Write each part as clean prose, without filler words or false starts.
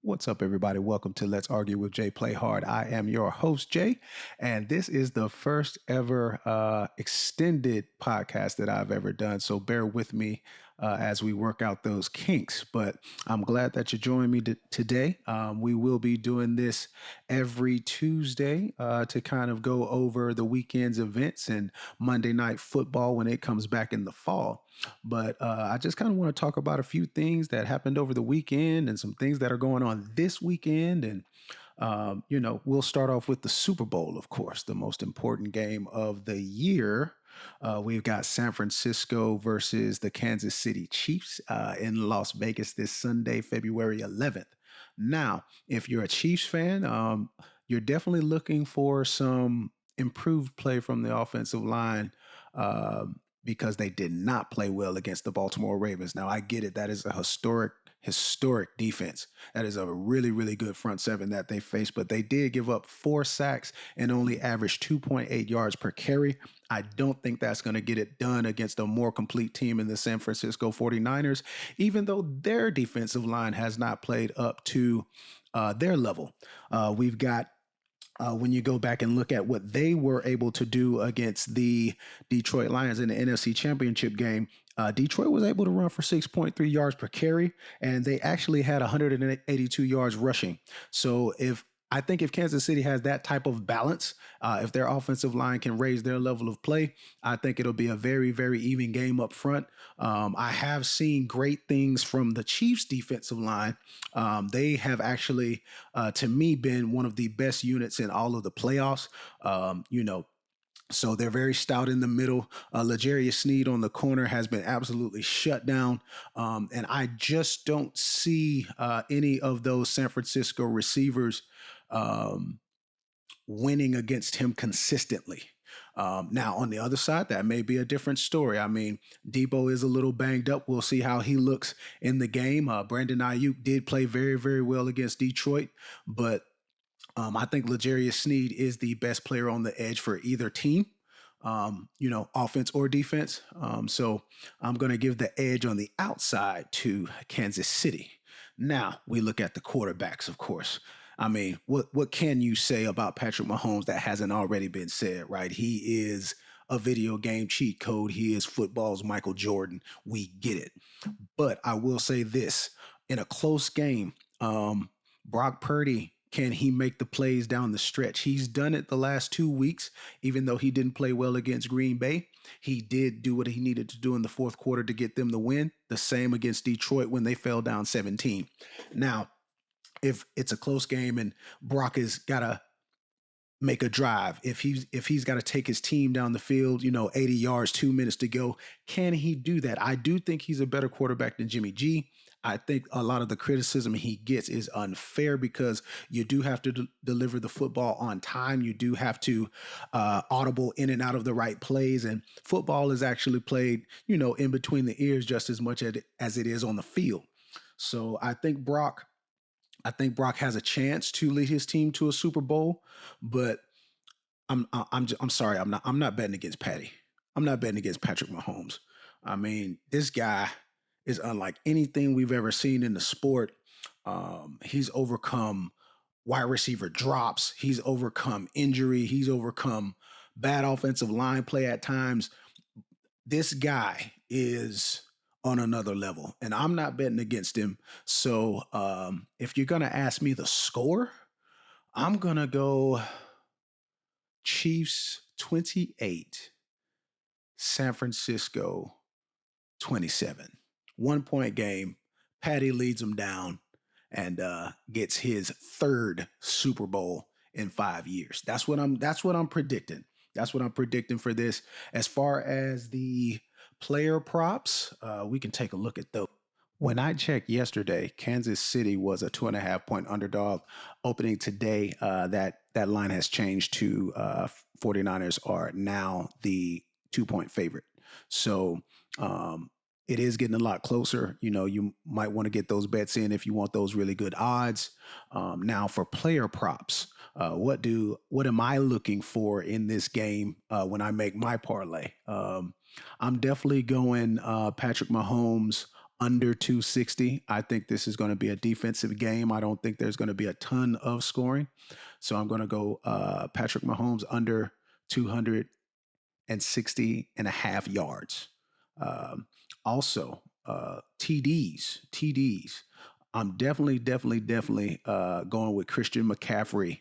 What's up, everybody? Welcome to Let's Argue with Jay Playhard. I am your host, Jay, and this is the first ever extended podcast that I've ever done. So bear with me as we work out those kinks. But I'm glad that you joined me today. We will be doing this every Tuesday to kind of go over the weekend's events and Monday Night Football when it comes back in the fall. But I just kind of want to talk about a few things that happened over the weekend and some things that are going on this weekend. And, we'll start off with the Super Bowl, of course, the most important game of the year. We've got San Francisco versus the Kansas City Chiefs in Las Vegas this Sunday, February 11th. Now, if you're a Chiefs fan, you're definitely looking for some improved play from the offensive line. Because they did not play well against the Baltimore Ravens. Now, I get it. That is a historic defense. That is a really, really good front seven that they faced, but they did give up 4 sacks and only averaged 2.8 yards per carry. I don't think that's going to get it done against a more complete team in the San Francisco 49ers, even though their defensive line has not played up to their level. We've got when you go back and look at what they were able to do against the Detroit Lions in the NFC Championship game, Detroit was able to run for 6.3 yards per carry, and they actually had 182 yards rushing. So I think if Kansas City has that type of balance, if their offensive line can raise their level of play, I think it'll be a very, very even game up front. I have seen great things from the Chiefs defensive line. They have actually, to me, been one of the best units in all of the playoffs. So they're very stout in the middle. L'Jarius Sneed on the corner has been absolutely shut down. And I just don't see any of those San Francisco receivers winning against him consistently. Now, on the other side, that may be a different story. I mean, Debo is a little banged up. We'll see how he looks in the game. Brandon Ayuk did play very, very well against Detroit, but I think L'Jarius Sneed is the best player on the edge for either team, offense or defense. So I'm going to give the edge on the outside to Kansas City. Now we look at the quarterbacks, of course. I mean, what can you say about Patrick Mahomes that hasn't already been said, right? He is a video game cheat code. He is football's Michael Jordan. We get it. But I will say this, in a close game, Brock Purdy, can he make the plays down the stretch? He's done it the last 2 weeks, even though he didn't play well against Green Bay. He did do what he needed to do in the fourth quarter to get them the win. The same against Detroit when they fell down 17. Now, if it's a close game and Brock has got to make a drive, if he's got to take his team down the field, 80 yards, 2 minutes to go, can he do that? I do think he's a better quarterback than Jimmy G. I think a lot of the criticism he gets is unfair because you do have to deliver the football on time. You do have to audible in and out of the right plays. And football is actually played, in between the ears just as much as it is on the field. So I think Brock has a chance to lead his team to a Super Bowl, but I'm sorry, I'm not betting against Patty. I'm not betting against Patrick Mahomes. I mean, this guy is unlike anything we've ever seen in the sport. He's overcome wide receiver drops. He's overcome injury. He's overcome bad offensive line play at times. This guy is on another level, and I'm not betting against him. So if you're going to ask me the score, I'm going to go Chiefs 28, San Francisco 27. 1 point game. Patty leads them down and gets his 3rd Super Bowl in 5 years. That's what I'm predicting. That's what I'm predicting for this. As far as the player props, we can take a look at those. When I checked yesterday, Kansas City was a 2.5 point underdog. Opening today, that line has changed to 49ers are now the 2 point favorite. So it is getting a lot closer. You might want to get those bets in if you want those really good odds. Now for player props, what am I looking for in this game when I make my parlay? I'm definitely going Patrick Mahomes under 260. I think this is going to be a defensive game. I don't think there's going to be a ton of scoring. So I'm going to go Patrick Mahomes under 260.5 yards. Also, TDs. I'm definitely going with Christian McCaffrey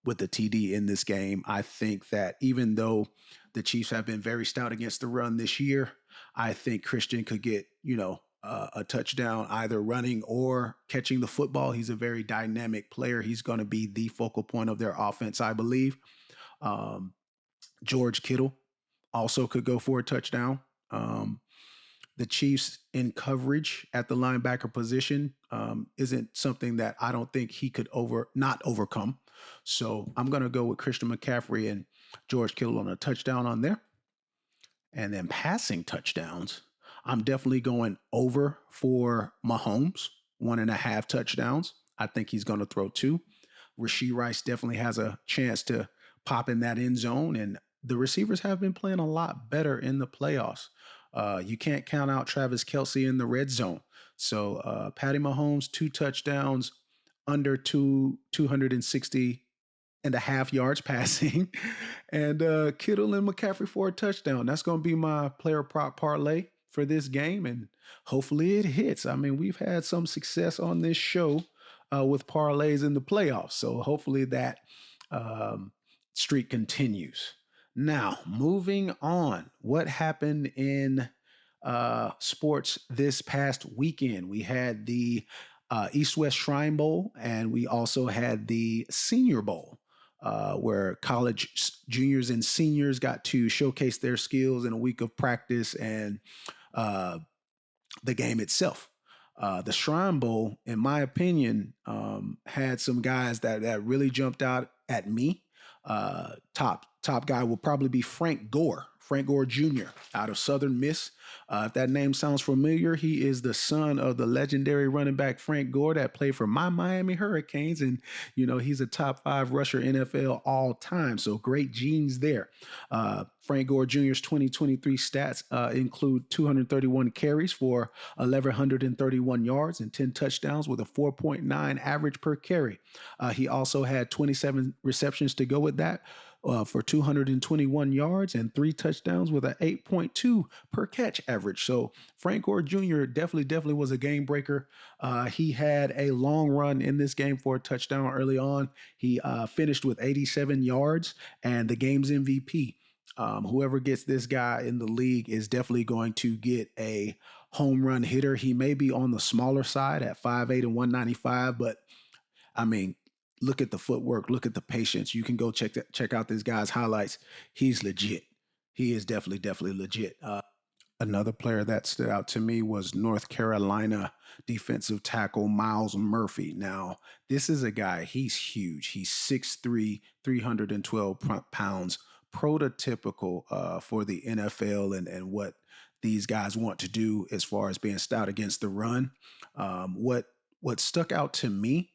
with the TD in this game. I think that even though the Chiefs have been very stout against the run this year, I think Christian could get, a touchdown either running or catching the football. He's a very dynamic player. He's going to be the focal point of their offense, I believe. George Kittle also could go for a touchdown. The Chiefs in coverage at the linebacker position isn't something that I don't think he could not overcome. So I'm going to go with Christian McCaffrey and George Kittle on a touchdown on there. And then passing touchdowns, I'm definitely going over for Mahomes, 1.5 touchdowns. I think he's going to throw 2. Rashee Rice definitely has a chance to pop in that end zone, and the receivers have been playing a lot better in the playoffs. You can't count out Travis Kelce in the red zone. So Patty Mahomes, 2 touchdowns, under 260.5 yards passing, and Kittle and McCaffrey for a touchdown. That's going to be my player prop parlay for this game, and hopefully it hits. I mean, we've had some success on this show with parlays in the playoffs, so hopefully that streak continues. Now, moving on, what happened in sports this past weekend? We had the East-West Shrine Bowl, and we also had the Senior Bowl, where college juniors and seniors got to showcase their skills in a week of practice and the game itself. The Shrine Bowl, in my opinion, had some guys that really jumped out at me. Top guy will probably be Frank Gore Jr. out of Southern Miss. If that name sounds familiar, he is the son of the legendary running back Frank Gore that played for my Miami Hurricanes. And, he's a top 5 rusher NFL all time. So great genes there. Frank Gore Jr.'s 2023 stats include 231 carries for 1,131 yards and 10 touchdowns with a 4.9 average per carry. He also had 27 receptions to go with that. For 221 yards and 3 touchdowns with an 8.2 per catch average. So Frank Gore Jr. definitely was a game breaker. He had a long run in this game for a touchdown early on. He finished with 87 yards and the game's MVP. Whoever gets this guy in the league is definitely going to get a home run hitter. He may be on the smaller side at 5'8" and 195, but I mean, look at the footwork, look at the patience. You can go check out this guy's highlights. He's legit. He is definitely legit. Another player that stood out to me was North Carolina defensive tackle Myles Murphy. Now, this is a guy, he's huge. He's 6'3", 312 pounds, prototypical for the NFL and what these guys want to do as far as being stout against the run. What stuck out to me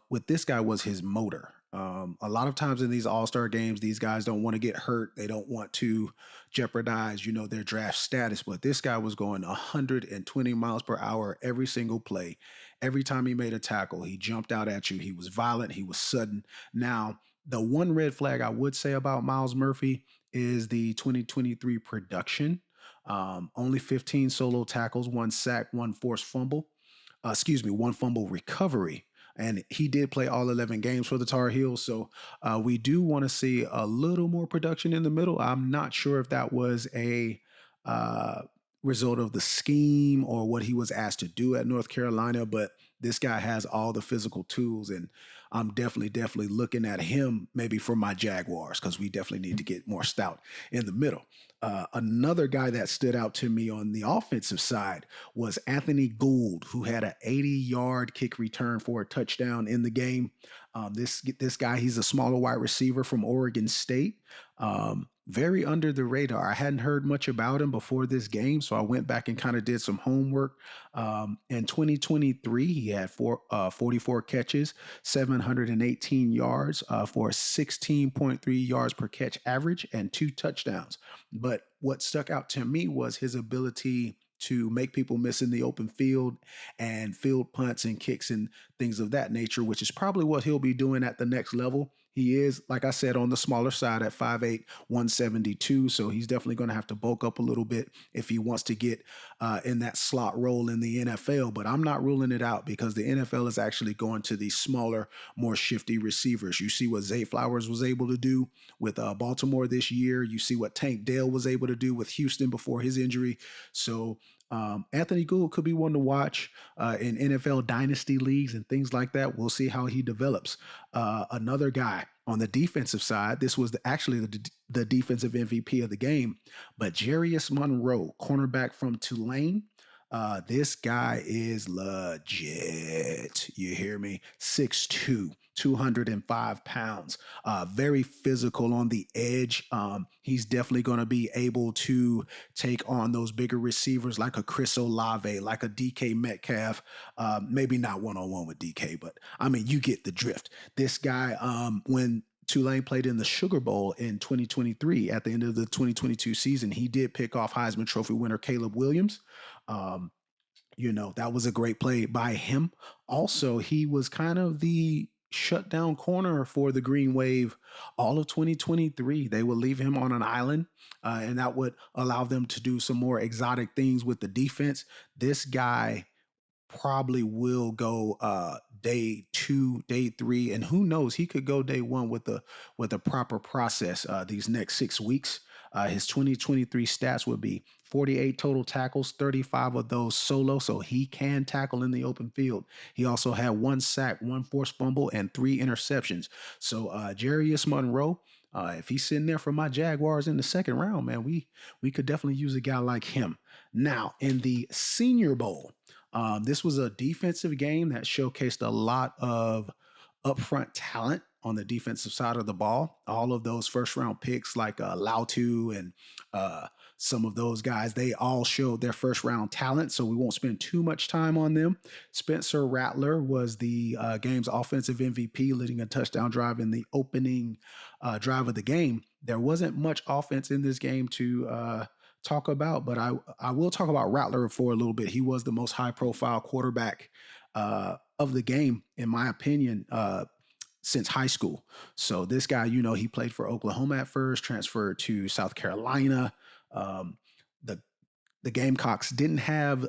with this guy was his motor. A lot of times in these all-star games, these guys don't want to get hurt. They don't want to jeopardize, their draft status. But this guy was going 120 miles per hour every single play. Every time he made a tackle, he jumped out at you. He was violent. He was sudden. Now, the one red flag I would say about Myles Murphy is the 2023 production. Only 15 solo tackles, 1 sack, 1 forced fumble. 1 fumble recovery. And he did play all 11 games for the Tar Heels. So we do want to see a little more production in the middle. I'm not sure if that was a result of the scheme or what he was asked to do at North Carolina, but this guy has all the physical tools, and I'm definitely looking at him maybe for my Jaguars because we definitely need to get more stout in the middle. Another guy that stood out to me on the offensive side was Anthony Gould, who had an 80-yard kick return for a touchdown in the game. This guy, he's a smaller wide receiver from Oregon State. Very under the radar. I hadn't heard much about him before this game, so I went back and kind of did some homework. In 2023, he had 44 catches, 718 yards for 16.3 yards per catch average and 2 touchdowns. But what stuck out to me was his ability to make people miss in the open field and field punts and kicks and things of that nature, which is probably what he'll be doing at the next level. He is, like I said, on the smaller side at 5'8", 172. So he's definitely going to have to bulk up a little bit if he wants to get in that slot role in the NFL. But I'm not ruling it out because the NFL is actually going to these smaller, more shifty receivers. You see what Zay Flowers was able to do with Baltimore this year. You see what Tank Dell was able to do with Houston before his injury. So Anthony Gould could be one to watch in NFL dynasty leagues and things like that. We'll see how he develops. Another guy on the defensive side, this was actually the defensive MVP of the game, but Jarius Monroe, cornerback from Tulane. This guy is legit. You hear me? 6'2", 205 pounds. Very physical on the edge. He's definitely going to be able to take on those bigger receivers like a Chris Olave, like a DK Metcalf. Maybe not one-on-one with DK, but I mean, you get the drift. This guy, when Tulane played in the Sugar Bowl in 2023 at the end of the 2022 season, he did pick off Heisman Trophy winner Caleb Williams. That was a great play by him. Also, he was kind of the shutdown corner for the Green Wave all of 2023. They would leave him on an island, and that would allow them to do some more exotic things with the defense. This guy probably will go day 2, day 3, and who knows, he could go day 1 with a proper process these next 6 weeks. His 2023 stats would be 48 total tackles, 35 of those solo, so he can tackle in the open field. He also had 1 sack, 1 forced fumble, and 3 interceptions. So Jarius Monroe, if he's sitting there for my Jaguars in the second round, man, we could definitely use a guy like him. Now, in the Senior Bowl, this was a defensive game that showcased a lot of upfront talent on the defensive side of the ball. All of those first-round picks like Lautu and some of those guys, they all showed their first-round talent, so we won't spend too much time on them. Spencer Rattler was the game's offensive MVP, leading a touchdown drive in the opening drive of the game. There wasn't much offense in this game to talk about, but I will talk about Rattler for a little bit. He was the most high-profile quarterback of the game, in my opinion, since high school. So this guy, he played for Oklahoma at first, transferred to South Carolina. The Gamecocks didn't have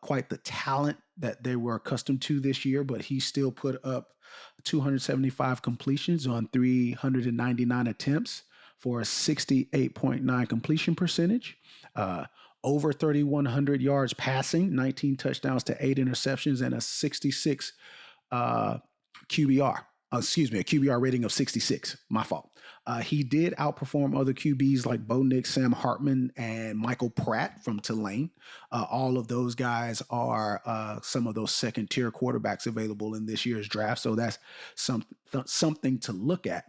quite the talent that they were accustomed to this year, but he still put up 275 completions on 399 attempts for a 68.9 completion percentage. Over 3,100 yards passing, 19 touchdowns to 8 interceptions, and a 66 QBR. A QBR rating of 66. My fault. He did outperform other QBs like Bo Nix, Sam Hartman, and Michael Pratt from Tulane. All of those guys are some of those second-tier quarterbacks available in this year's draft, so that's something to look at.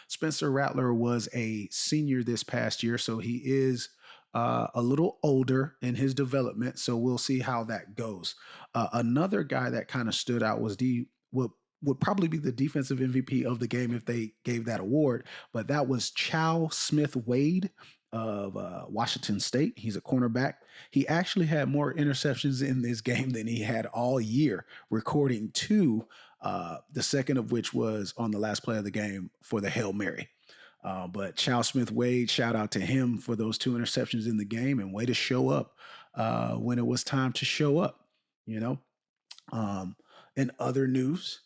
Spencer Rattler was a senior this past year, so he is a little older in his development, so we'll see how that goes. Another guy that kind of stood out was would probably be the defensive MVP of the game if they gave that award, but that was Chow Smith-Wade of Washington State. He's a cornerback. He actually had more interceptions in this game than he had all year, recording 2, the second of which was on the last play of the game for the Hail Mary. But Chow Smith-Wade, shout out to him for those 2 interceptions in the game, and way to show up when it was time to show up, In other news,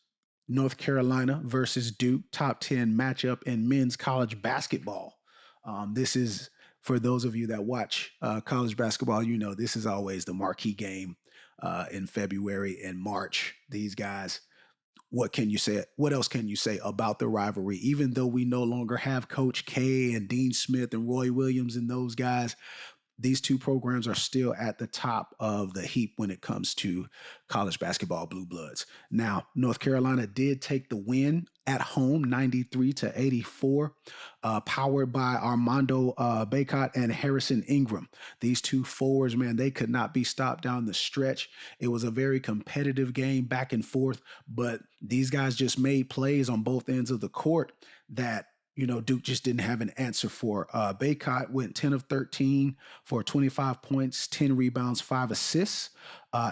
North Carolina versus Duke, top 10 matchup in men's college basketball. This is, for those of you that watch college basketball, this is always the marquee game in February and March. These guys, what can you say? What else can you say about the rivalry? Even though we no longer have Coach K and Dean Smith and Roy Williams and those guys, these 2 programs are still at the top of the heap when it comes to college basketball blue bloods. Now, North Carolina did take the win at home, 93-84, powered by Armando Bacot and Harrison Ingram. These 2 forwards, man, they could not be stopped down the stretch. It was a very competitive game, back and forth, but these guys just made plays on both ends of the court that Duke just didn't have an answer for. Baycott went 10 of 13 for 25 points, 10 rebounds, 5 assists.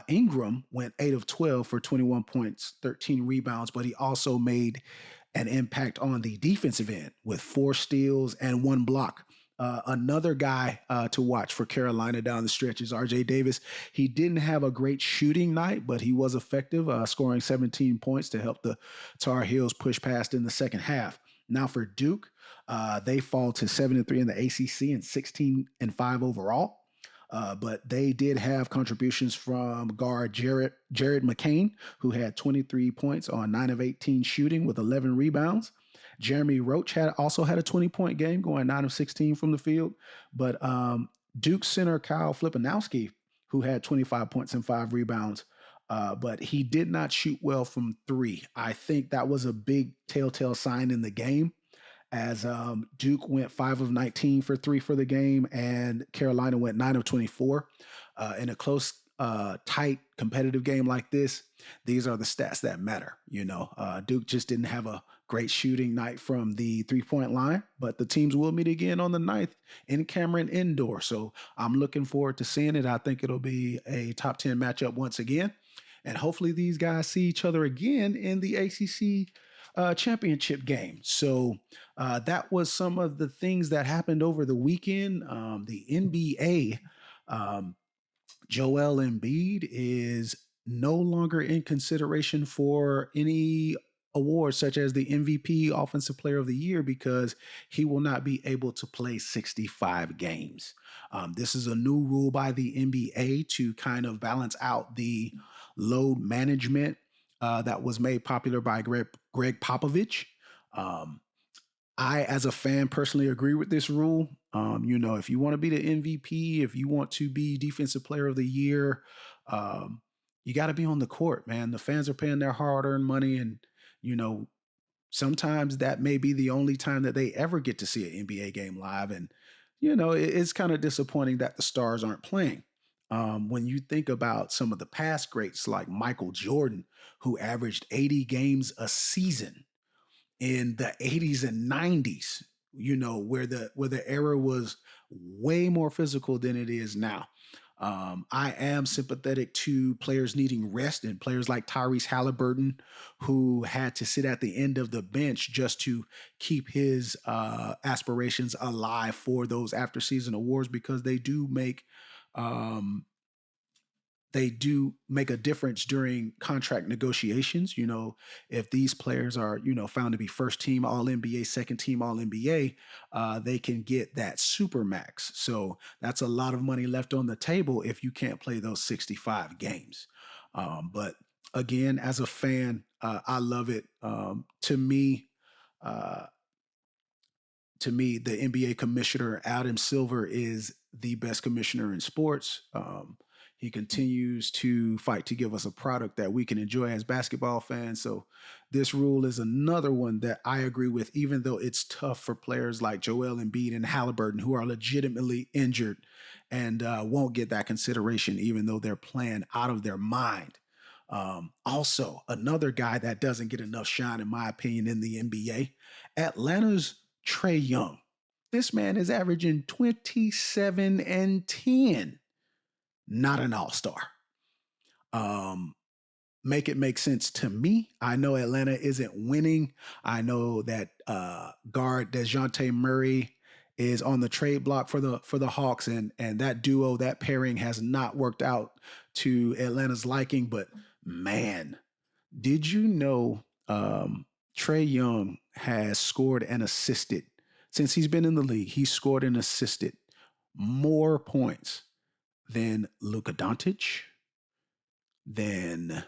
Ingram went 8 of 12 for 21 points, 13 rebounds, but he also made an impact on the defensive end with 4 steals and 1 block. Another guy to watch for Carolina down the stretch is RJ Davis. He didn't have a great shooting night, but he was effective, scoring 17 points to help the Tar Heels push past in the second half. Now for Duke, they fall to 7-3 in the ACC and 16-5 overall. But they did have contributions from guard Jared McCain, who had 23 points on 9 of 18 shooting with 11 rebounds. Jeremy Roach also had a 20-point game, going 9 of 16 from the field. But Duke center Kyle Flipanowski, who had 25 points and 5 rebounds, but he did not shoot well from 3. I think that was a big telltale sign in the game, as Duke went 5 of 19 for 3 for the game, and Carolina went 9 of 24. In a close, tight, competitive game like this, these are the stats that matter. Duke just didn't have a great shooting night from the three-point line, but the teams will meet again on the 9th in Cameron Indoor. So I'm looking forward to seeing it. I think it'll be a top 10 matchup once again. And hopefully these guys see each other again in the ACC championship game. So that was some of the things that happened over the weekend. The NBA, Joel Embiid is no longer in consideration for any awards such as the MVP, Offensive Player of the Year, because he will not be able to play 65 games. This is a new rule by the NBA to kind of balance out the load management that was made popular by Greg Popovich. I, as a fan, personally agree with this rule. If you want to be the MVP, if you want to be Defensive Player of the Year, you got to be on the court, man. The fans are paying their hard-earned money, and sometimes that may be the only time that they ever get to see an NBA game live. And it's kind of disappointing that the stars aren't playing. When you think about some of the past greats like Michael Jordan, who averaged 80 games a season in the 80s and 90s, where the era was way more physical than it is now. I am sympathetic to players needing rest, and players like Tyrese Halliburton, who had to sit at the end of the bench just to keep his aspirations alive for those after season awards, because they do make a difference during contract negotiations. If these players are, found to be first team All NBA, second team All NBA, they can get that super max. So that's a lot of money left on the table if you can't play those 65 games. But again, as a fan, I love it. To me, the NBA commissioner, Adam Silver, is the best commissioner in sports. He continues to fight to give us a product that we can enjoy as basketball fans. So this rule is another one that I agree with, even though it's tough for players like Joel Embiid and Halliburton, who are legitimately injured and won't get that consideration, even though they're playing out of their mind. Also, another guy that doesn't get enough shine, in my opinion, in the NBA, Atlanta's Trae Young. This man is averaging 27 and 10. Not an all-star. Make it make sense to me. I know Atlanta isn't winning. I know that guard DeJounte Murray is on the trade block for the Hawks, and that duo, that pairing has not worked out to Atlanta's liking. But man, did you know Trae Young has scored and assisted since he's been in the league? He's scored and assisted more points than Luka Doncic, than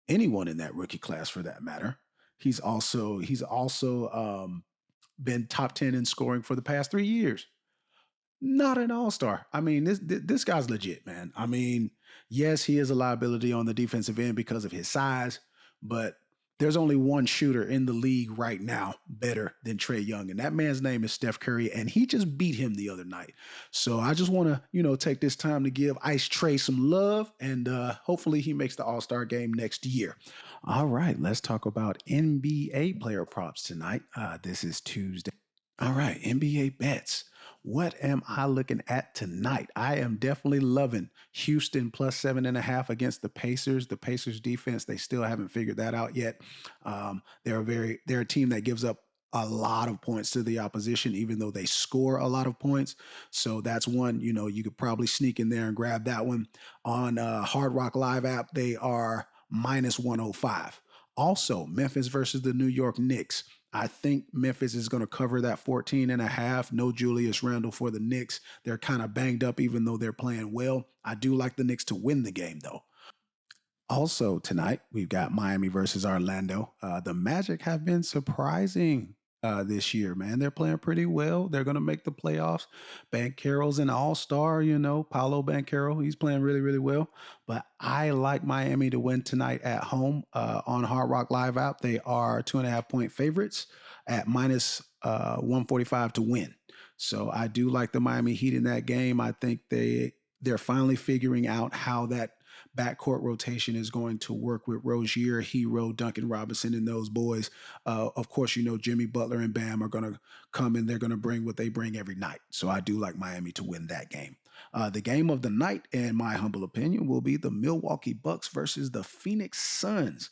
anyone in that rookie class for that matter. He's also been top 10 in scoring for the past 3 years. Not an all-star. I mean, this guy's legit, man. I mean, yes, he is a liability on the defensive end because of his size, but there's only one shooter in the league right now better than Trae Young, and that man's name is Steph Curry, and he just beat him the other night. So I just want to, take this time to give Ice Trae some love, and hopefully he makes the All-Star game next year. All right, let's talk about NBA player props tonight. This is Tuesday. All right, NBA bets. What am I looking at tonight? I am definitely loving Houston plus 7.5 against the Pacers. The Pacers defense, they still haven't figured that out yet. They're a team that gives up a lot of points to the opposition, even though they score a lot of points. So that's one, you could probably sneak in there and grab that one. On Hard Rock Live app, they are minus 105. Also, Memphis versus the New York Knicks. I think Memphis is going to cover that 14.5. No Julius Randle for the Knicks. They're kind of banged up, even though they're playing well. I do like the Knicks to win the game, though. Also, tonight, we've got Miami versus Orlando. The Magic have been surprising this year, man. They're playing pretty well. They're going to make the playoffs. Banchero's an all-star, Paolo Banchero. He's playing really, really well. But I like Miami to win tonight at home on Hard Rock Live app. They are 2.5-point favorites at minus 145 to win. So I do like the Miami Heat in that game. I think they're finally figuring out how that backcourt rotation is going to work with Rozier, Hero, Duncan Robinson, and those boys. Of course, Jimmy Butler and Bam are going to come and they're going to bring what they bring every night. So I do like Miami to win that game. The game of the night, in my humble opinion, will be the Milwaukee Bucks versus the Phoenix Suns.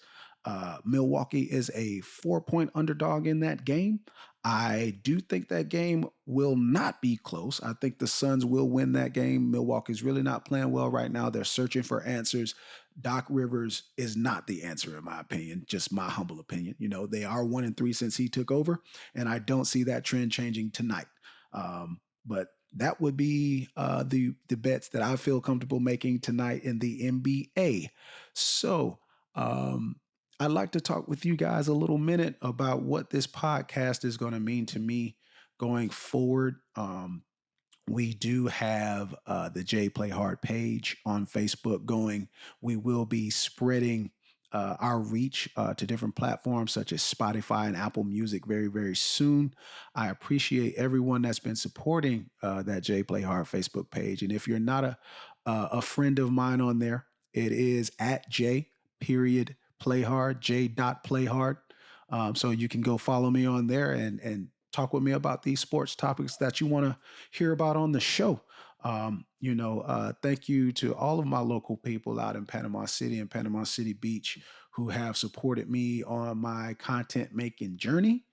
Milwaukee is a 4-point underdog in that game. I do think that game will not be close. I think the Suns will win that game. Milwaukee's really not playing well right now. They're searching for answers. Doc Rivers is not the answer, in my opinion, just my humble opinion. They are 1-3 since he took over, and I don't see that trend changing tonight. But that would be the bets that I feel comfortable making tonight in the NBA. So, I'd like to talk with you guys a little minute about what this podcast is going to mean to me going forward. We do have the Playhard page on Facebook going. We will be spreading our reach to different platforms such as Spotify and Apple Music very, very soon. I appreciate everyone that's been supporting that Playhard Facebook page. And if you're not a friend of mine on there, it is at Playhard, J.Playhard. So you can go follow me on there and talk with me about these sports topics that you want to hear about on the show. Thank you to all of my local people out in Panama City and Panama City Beach who have supported me on my content making journey.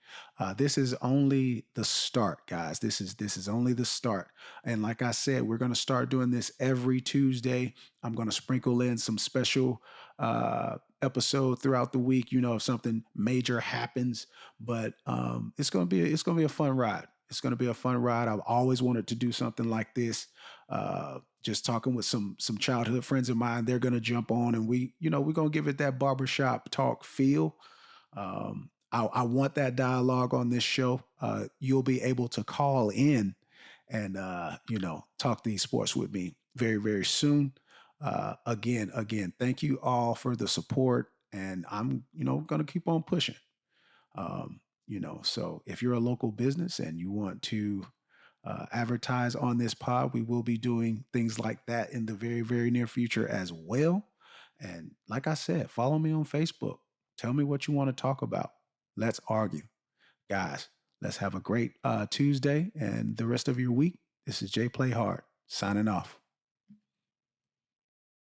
This is only the start, guys. This is only the start. And like I said, we're going to start doing this every Tuesday. I'm going to sprinkle in some special episode throughout the week, if something major happens. But it's gonna be a fun ride. It's gonna be a fun ride. I've always wanted to do something like this. Just talking with some childhood friends of mine, they're gonna jump on, and we're gonna give it that barbershop talk feel. I want that dialogue on this show. You'll be able to call in and talk these sports with me very, very soon. Again, thank you all for the support, and I'm, going to keep on pushing. So if you're a local business and you want to advertise on this pod, we will be doing things like that in the very, very near future as well. And like I said, follow me on Facebook. Tell me what you want to talk about. Let's argue. Guys, let's have a great Tuesday and the rest of your week. This is Playhard signing off.